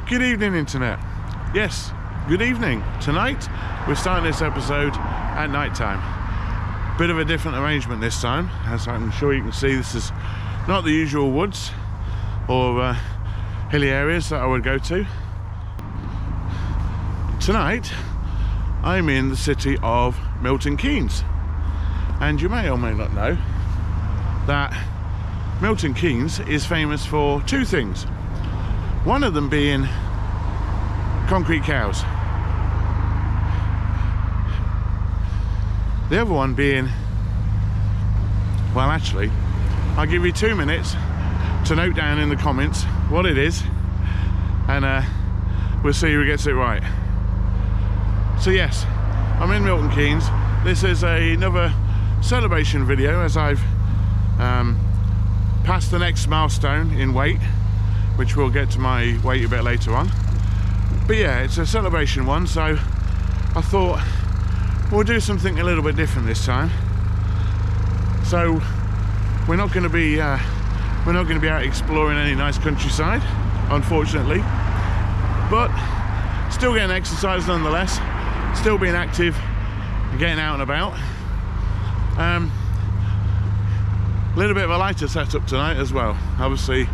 Good evening, internet. Yes, good evening. Tonight we're starting this episode at night time. Bit of a different arrangement this time, as I'm sure you can see. This is not the usual woods or hilly areas that I would go to. Tonight I'm in the city of Milton Keynes, and you may or may not know that Milton Keynes is famous for two things. One of them being concrete cows. The other one being, well, actually, I'll give you 2 minutes to note down in the comments what it is, and we'll see who gets it right. So yes, I'm in Milton Keynes. This is another celebration video as I've passed the next milestone in weight, which we'll get to my weight a bit later on. But yeah, it's a celebration one, so I thought we'll do something a little bit different this time. So we're not going to be out exploring any nice countryside, unfortunately, but still getting exercise nonetheless, still being active and getting out and about. A little bit of a lighter setup tonight as well. Obviously,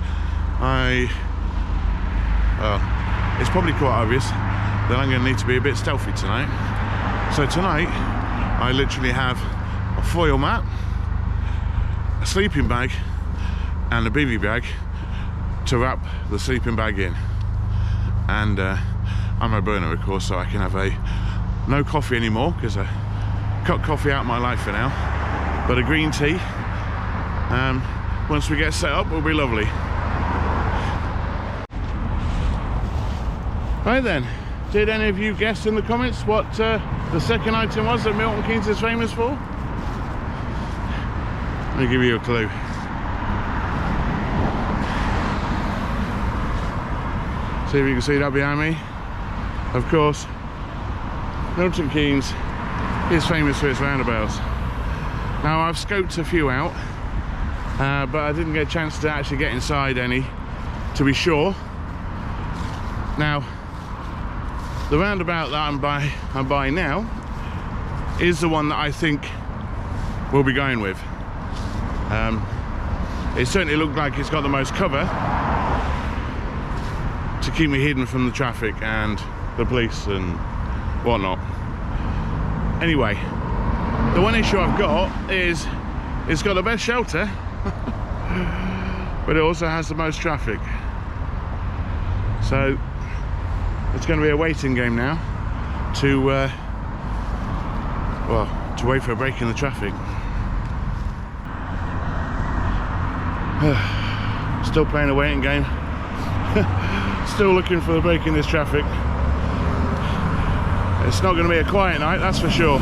it's probably quite obvious that I'm going to need to be a bit stealthy tonight. So tonight, I literally have a foil mat, a sleeping bag, and a bivy bag to wrap the sleeping bag in. And I'm a burner, of course, so I can have no coffee anymore, because I cut coffee out of my life for now. But a green tea, once we get set up, will be lovely. Right then, did any of you guess in the comments what the second item was that Milton Keynes is famous for? Let me give you a clue. See if you can see that behind me. Of course, Milton Keynes is famous for its roundabouts. Now, I've scoped a few out, but I didn't get a chance to actually get inside any to be sure. Now, the roundabout that I'm buying now is the one that I think we'll be going with. It certainly looked like it's got the most cover to keep me hidden from the traffic and the police and whatnot. Anyway, the one issue I've got is it's got the best shelter, but it also has the most traffic. So it's going to be a waiting game now to wait for a break in the traffic. Still playing a waiting game. Still looking for the break in this traffic. It's not going to be a quiet night, that's for sure.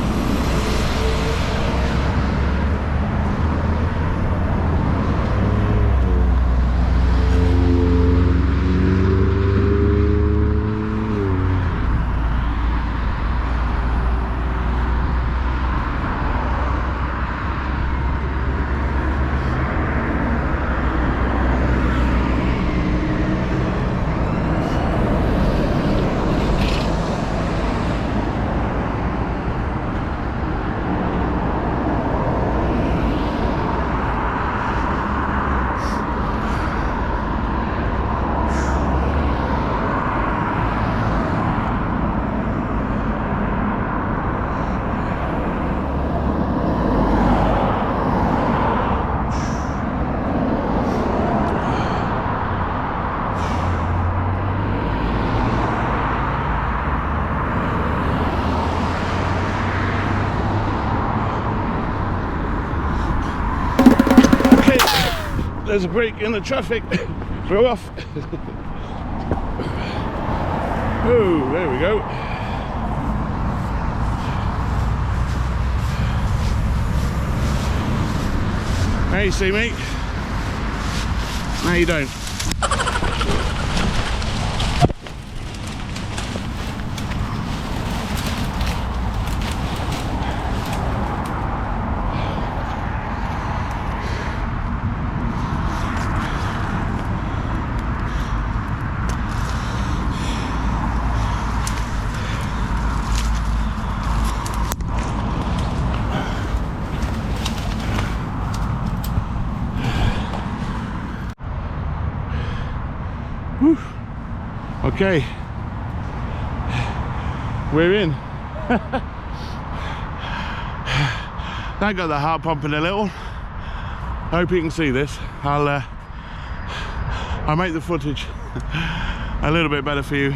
There's a break in the traffic. Throw off. Oh, there we go. Now you see me. Now you don't. Okay, we're in. That got the heart pumping a little. Hope you can see this. I'll make the footage a little bit better for you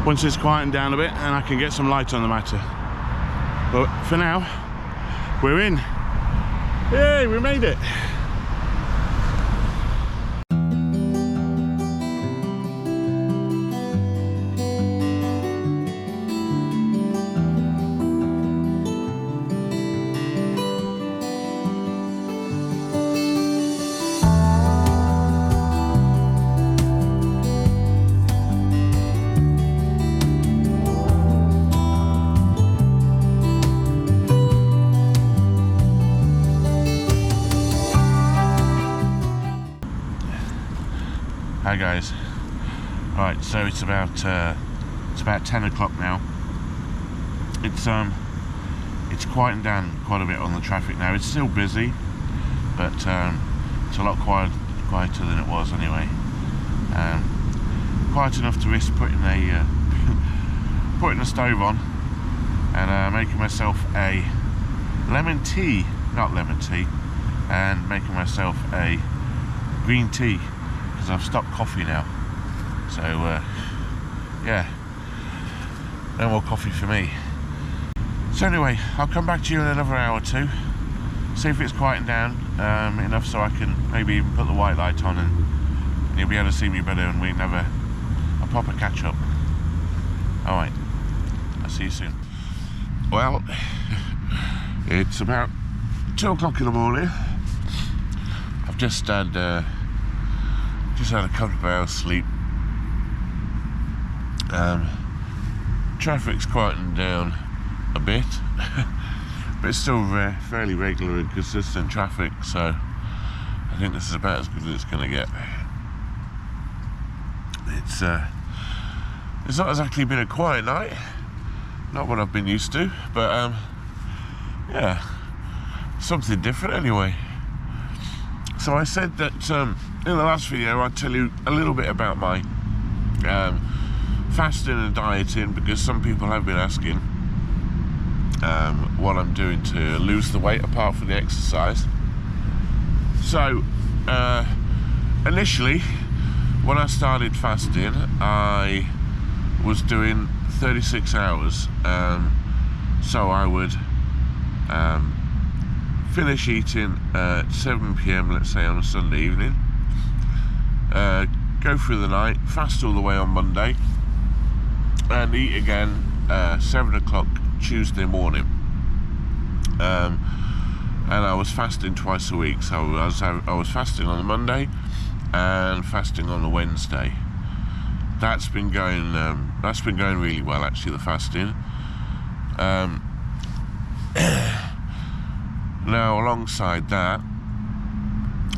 once it's quietened down a bit and I can get some light on the matter. But for now, we're in. Yay, we made it. Hi guys. Right, so it's about 10 o'clock now. It's quieting down quite a bit on the traffic now. It's still busy, but it's a lot quieter than it was anyway. Quiet enough to risk putting a stove on and making myself a lemon tea, and making myself a green tea. I've stopped coffee now, so yeah, no more coffee for me. So anyway, I'll come back to you in another hour or two, see if it's quieting down enough so I can maybe even put the white light on and you'll be able to see me better and we can have a proper catch up. Alright, I'll see you soon. Well, it's about 2 o'clock in the morning. I've just had a couple of hours sleep. Traffic's quieting down a bit, but it's still fairly regular and consistent traffic, so I think this is about as good as it's going to get. It's not exactly been a quiet night, not what I've been used to, but yeah, something different anyway. So I said that in the last video I'd tell you a little bit about my fasting and dieting, because some people have been asking what I'm doing to lose the weight apart from the exercise. So initially when I started fasting I was doing 36 hours, so I would finish eating at 7 PM, let's say on a Sunday evening, go through the night, fast all the way on Monday, and eat again 7 o'clock Tuesday morning. And I was fasting twice a week, so I was fasting on the Monday and fasting on the Wednesday. That's been going really well, actually, the fasting. Now alongside that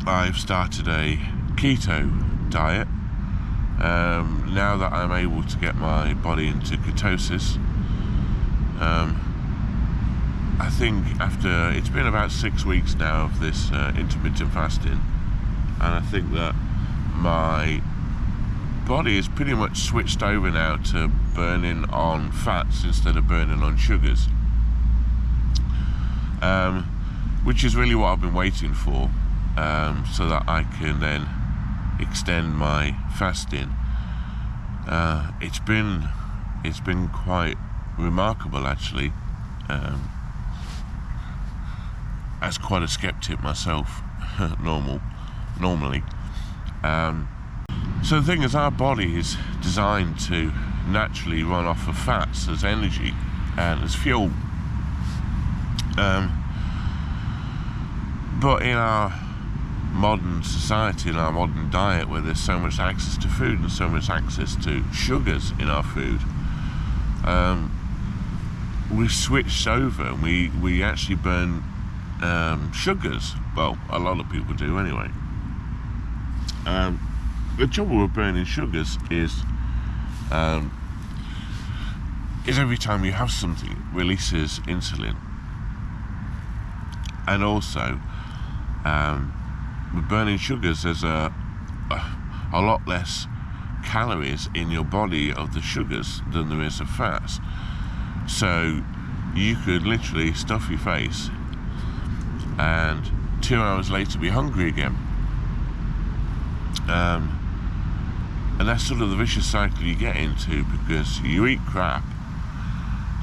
I've started a keto diet, now that I'm able to get my body into ketosis. I think after, it's been about 6 weeks now of this intermittent fasting, and I think that my body is pretty much switched over now to burning on fats instead of burning on sugars, which is really what I've been waiting for, so that I can then extend my fasting. It's been quite remarkable, actually. As quite a skeptic myself, normally. So the thing is, our body is designed to naturally run off of fats as energy and as fuel. But in our modern society, in our modern diet, where there's so much access to food and so much access to sugars in our food, we switched over and we actually burn sugars. Well, a lot of people do anyway. The trouble with burning sugars is every time you have something, it releases insulin, and also with burning sugars there's a lot less calories in your body of the sugars than there is of fats. So you could literally stuff your face and 2 hours later be hungry again. And that's sort of the vicious cycle you get into, because you eat crap,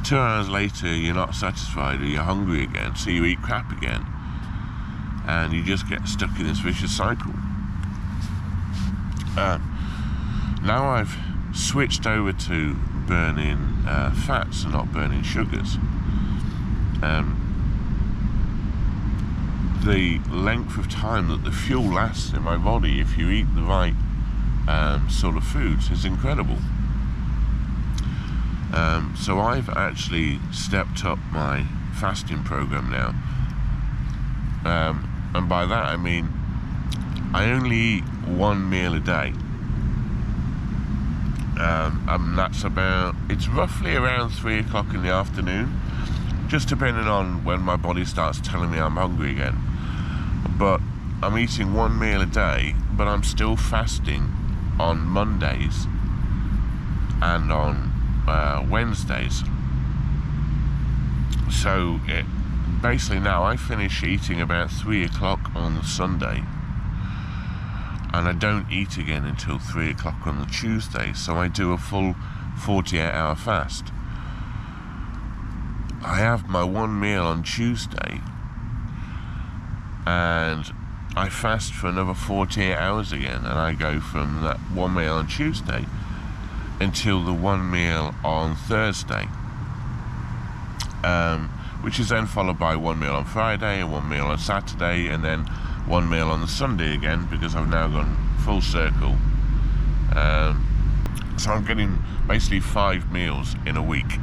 2 hours later you're not satisfied or you're hungry again, so you eat crap again, and you just get stuck in this vicious cycle. Now I've switched over to burning fats and not burning sugars. The length of time that the fuel lasts in my body if you eat the right sort of foods is incredible. So I've actually stepped up my fasting program now, and by that I mean I only eat one meal a day. That's it's roughly around 3 o'clock in the afternoon, just depending on when my body starts telling me I'm hungry again. But I'm eating one meal a day, but I'm still fasting on Mondays and on Wednesdays. So basically now I finish eating about 3 o'clock on the Sunday, and I don't eat again until 3 o'clock on the Tuesday. So I do a full 48-hour fast. I have my one meal on Tuesday, and I fast for another 48 hours again, and I go from that one meal on Tuesday until the one meal on Thursday, which is then followed by one meal on Friday and one meal on Saturday, and then one meal on the Sunday again, because I've now gone full circle. So I'm getting basically 5 meals in a week.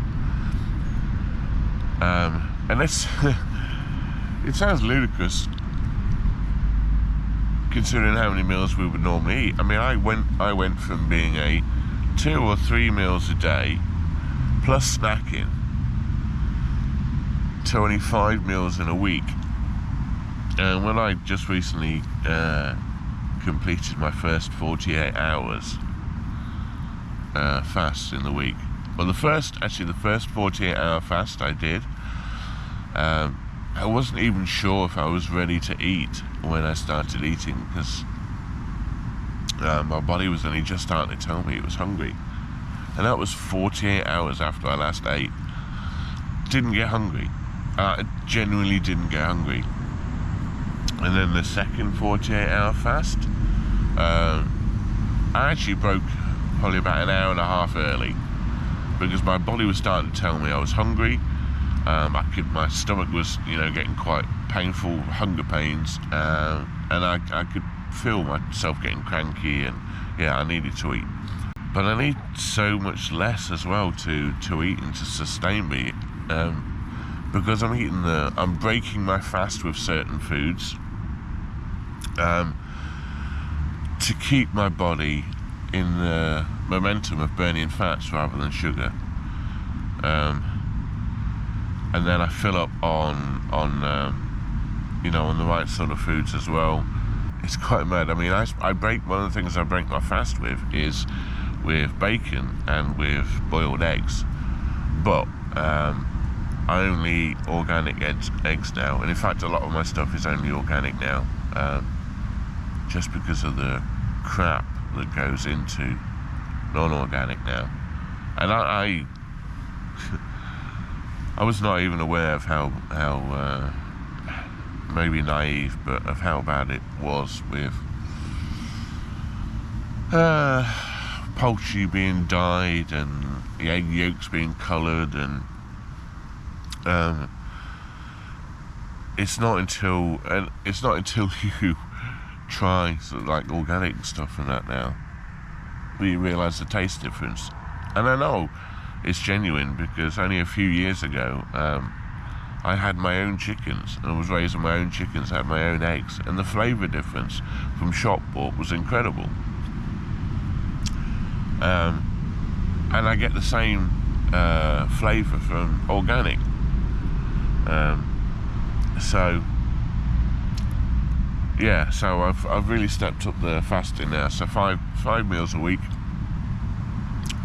And it's it sounds ludicrous considering how many meals we would normally eat. I mean, I went from being a 2 or 3 meals a day plus snacking to only 5 meals in a week. And when I just recently completed my first 48 hours fast in the week, well, the first 48-hour fast I did, I wasn't even sure if I was ready to eat when I started eating, because my body was only just starting to tell me it was hungry. And that was 48 hours after I last ate. Didn't get hungry. I genuinely didn't get hungry. And then the second 48-hour fast, I actually broke probably about an hour and a half early, because my body was starting to tell me I was hungry. My stomach was, getting quite painful, hunger pains, and I could feel myself getting cranky, and I needed to eat. But I need so much less as well to eat and to sustain me, because I'm breaking my fast with certain foods to keep my body in the momentum of burning fats rather than sugar. And then I fill up on the right sort of foods as well. It's quite mad. I mean, one of the things I break my fast with is with bacon and with boiled eggs. But I only eat organic eggs now, and in fact a lot of my stuff is only organic now, just because of the crap that goes into non-organic now. And I was not even aware of how maybe naive, but of how bad it was with poultry being dyed and the egg yolks being coloured, and it's not until you try sort of like organic stuff and that now that you realise the taste difference. And I know it's genuine, because only a few years ago I had my own chickens, and I was raising my own chickens, I had my own eggs, and the flavour difference from shop bought was incredible. And I get the same flavour from organic. So I've really stepped up the fasting now. So five meals a week,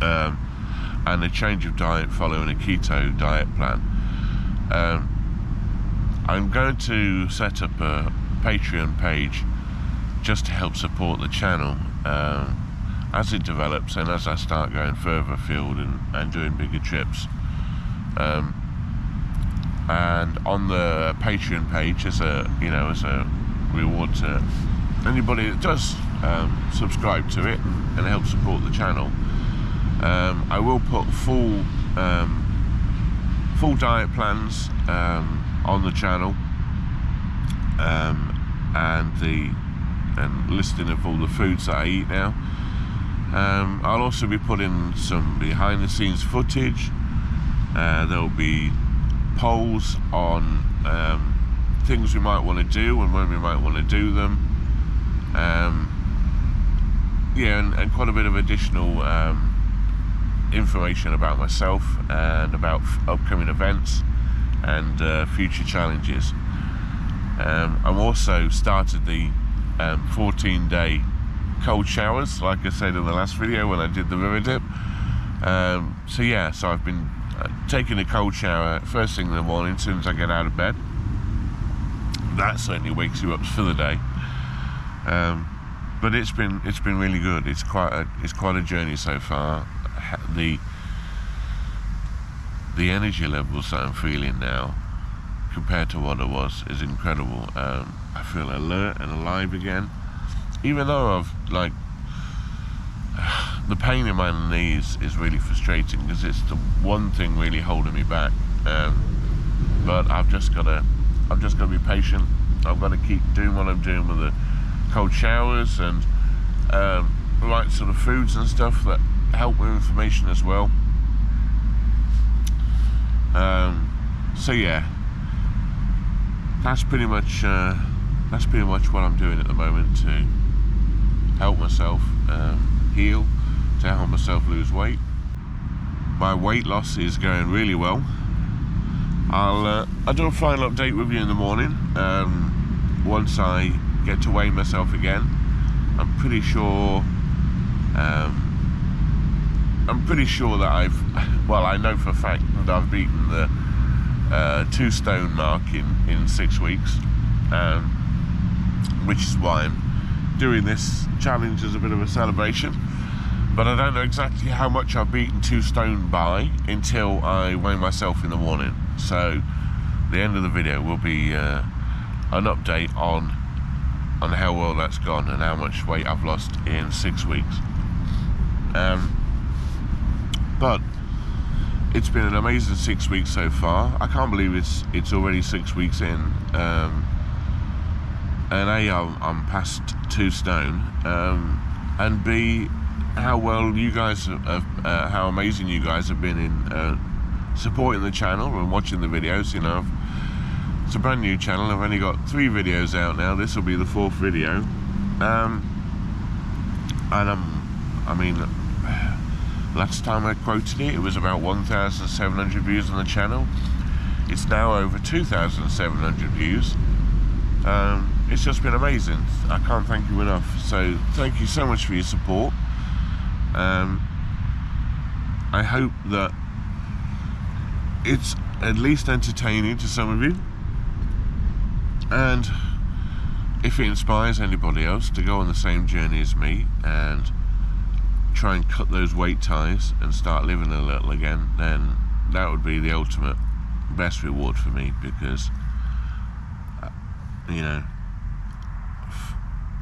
and a change of diet following a keto diet plan. I'm going to set up a Patreon page just to help support the channel as it develops and as I start going further afield and doing bigger trips. And on the Patreon page, as a reward to anybody that does subscribe to it and help support the channel, I will put full diet plans on the channel, and listing of all the foods that I eat now. I'll also be putting some behind the scenes footage. There'll be polls on things we might want to do and when we might want to do them. And quite a bit of additional information about myself and about upcoming events and future challenges. I've also started the 14-day cold showers, like I said in the last video when I did the river dip. So I've been taking a cold shower first thing in the morning as soon as I get out of bed. That certainly wakes you up for the day. But it's been really good. It's quite a journey so far. The energy levels that I'm feeling now compared to what it was is incredible. I feel alert and alive again, even though the pain in my knees is really frustrating because it's the one thing really holding me back. But I've just got to be patient. I've got to keep doing what I'm doing with the cold showers and the right sort of foods and stuff that help with inflammation as well. That's pretty much what I'm doing at the moment to help myself heal, to help myself lose weight. My weight loss is going really well. I'll do a final update with you in the morning once I get to weigh myself again. I'm pretty sure that I know for a fact that I've beaten the 2 stone mark in 6 weeks, which is why I'm doing this challenge as a bit of a celebration. But I don't know exactly how much I've beaten 2 stone by until I weigh myself in the morning. So the end of the video will be an update on how well that's gone and how much weight I've lost in 6 weeks. But it's been an amazing 6 weeks so far. I can't believe it's already 6 weeks in. And A, I'm past 2 stone, and B, how well you guys have, how amazing you guys have been in supporting the channel and watching the videos. It's a brand new channel. I've only got 3 videos out now. This will be the 4th video, and last time I quoted it was about 1,700 views on the channel. It's now over 2,700 views. It's just been amazing. I can't thank you enough. So thank you so much for your support. I hope that it's at least entertaining to some of you, and if it inspires anybody else to go on the same journey as me and try and cut those weight ties and start living a little again, then that would be the ultimate best reward for me, because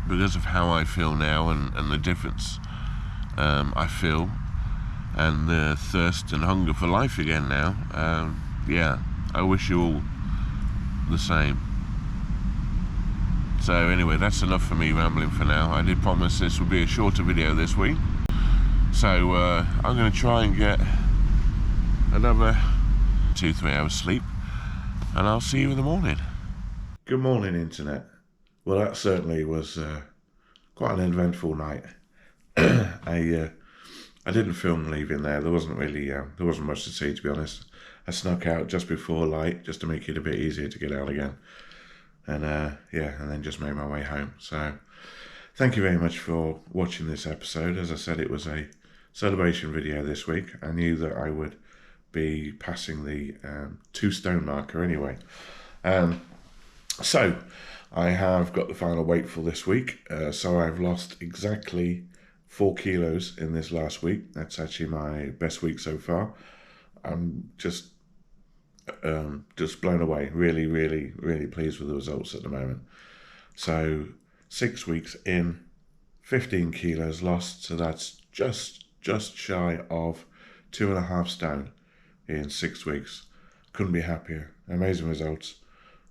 because of how I feel now and the difference I feel, and the thirst and hunger for life again now. I wish you all the same. So anyway, that's enough for me rambling for now. I did promise this would be a shorter video this week, so I'm going to try and get another 2-3 hours sleep, and I'll see you in the morning. Good morning, Internet. Well, that certainly was quite an eventful night. I didn't film leaving there. There wasn't really there wasn't much to see, to be honest. I snuck out just before light just to make it a bit easier to get out again, and and then just made my way home. So thank you very much for watching this episode. As I said, it was a celebration video this week. I knew that I would be passing the 2 stone marker anyway. So I have got the final weight for this week. So I've lost exactly 4 kilos in this last week. That's actually my best week so far. I'm just blown away. Really, really, really pleased with the results at the moment. So 6 weeks in, 15 kilos lost. So that's just shy of 2.5 stone in 6 weeks. Couldn't be happier. Amazing results.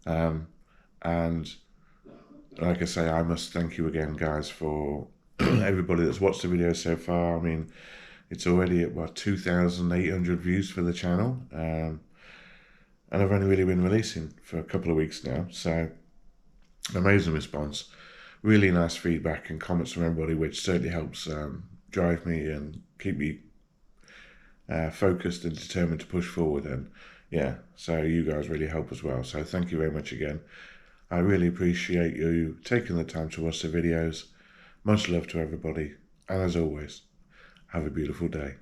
And like I say, I must thank you again, guys, for everybody that's watched the video so far. I mean, it's already at 2,800 views for the channel, and I've only really been releasing for a couple of weeks now. So amazing response, really nice feedback and comments from everybody, which certainly helps drive me and keep me focused and determined to push forward. And yeah, so you guys really help as well. So thank you very much again. I really appreciate you taking the time to watch the videos. Much love to everybody, and as always, have a beautiful day.